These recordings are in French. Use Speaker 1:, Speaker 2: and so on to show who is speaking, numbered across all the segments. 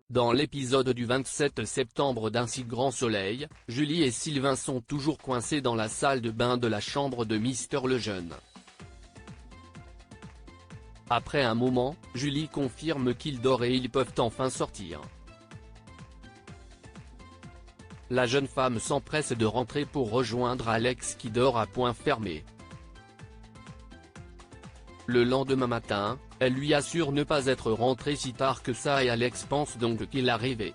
Speaker 1: Dans l'épisode du 27 septembre d'Un si grand soleil, Julie et Sylvain sont toujours coincés dans la salle de bain de la chambre de Mister Lejeune. Après un moment, Julie confirme qu'il dort et ils peuvent enfin sortir. La jeune femme s'empresse de rentrer pour rejoindre Alex qui dort à point fermé. Le lendemain matin, elle lui assure ne pas être rentrée si tard que ça et Alex pense donc qu'il a rêvé.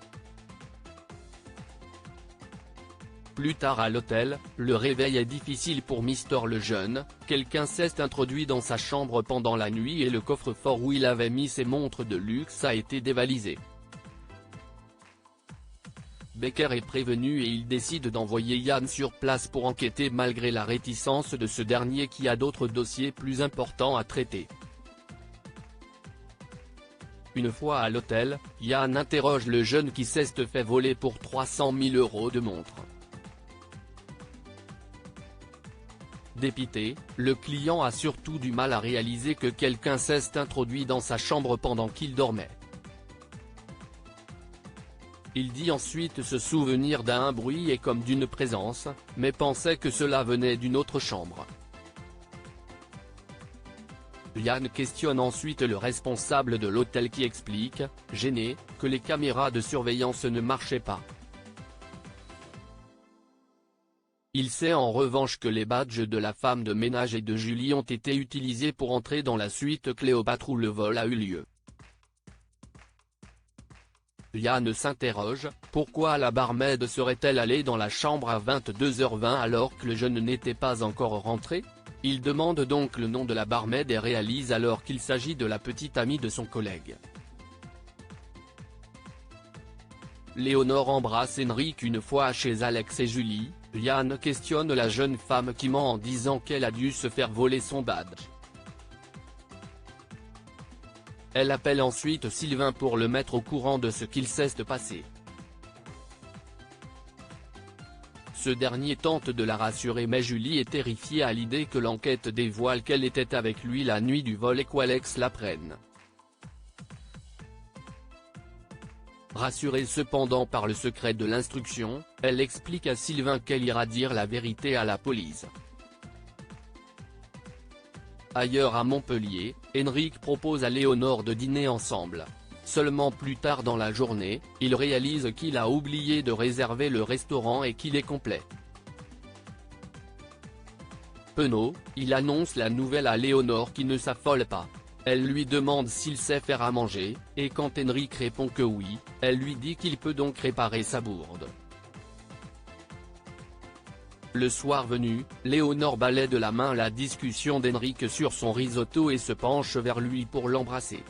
Speaker 1: Plus tard à l'hôtel, le réveil est difficile pour Mister Lejeune, quelqu'un s'est introduit dans sa chambre pendant la nuit et le coffre-fort où il avait mis ses montres de luxe a été dévalisé. Becker est prévenu et il décide d'envoyer Yann sur place pour enquêter malgré la réticence de ce dernier qui a d'autres dossiers plus importants à traiter. Une fois à l'hôtel, Yann interroge le jeune qui s'est fait voler pour 300 000 € de montres. Dépité, le client a surtout du mal à réaliser que quelqu'un s'est introduit dans sa chambre pendant qu'il dormait. Il dit ensuite se souvenir d'un bruit et comme d'une présence, mais pensait que cela venait d'une autre chambre. Yann questionne ensuite le responsable de l'hôtel qui explique, gêné, que les caméras de surveillance ne marchaient pas. Il sait en revanche que les badges de la femme de ménage et de Julie ont été utilisés pour entrer dans la suite Cléopâtre où le vol a eu lieu. Yann s'interroge, pourquoi la barmaid serait-elle allée dans la chambre à 22h20 alors que le jeune n'était pas encore rentré? Il demande donc le nom de la barmaid et réalise alors qu'il s'agit de la petite amie de son collègue. Léonore embrasse Henrik une fois chez Alex et Julie, Yann questionne la jeune femme qui ment en disant qu'elle a dû se faire voler son badge. Elle appelle ensuite Sylvain pour le mettre au courant de ce qu'il s'est passé. Ce dernier tente de la rassurer mais Julie est terrifiée à l'idée que l'enquête dévoile qu'elle était avec lui la nuit du vol et qu'Alex la prenne. Rassurée cependant par le secret de l'instruction, elle explique à Sylvain qu'elle ira dire la vérité à la police. Ailleurs à Montpellier, Henrik propose à Léonore de dîner ensemble. Seulement plus tard dans la journée, il réalise qu'il a oublié de réserver le restaurant et qu'il est complet. Penaud, il annonce la nouvelle à Léonore qui ne s'affole pas. Elle lui demande s'il sait faire à manger, et quand Henrik répond que oui, elle lui dit qu'il peut donc réparer sa bourde. Le soir venu, Léonore balaie de la main la discussion d'Henrik sur son risotto et se penche vers lui pour l'embrasser.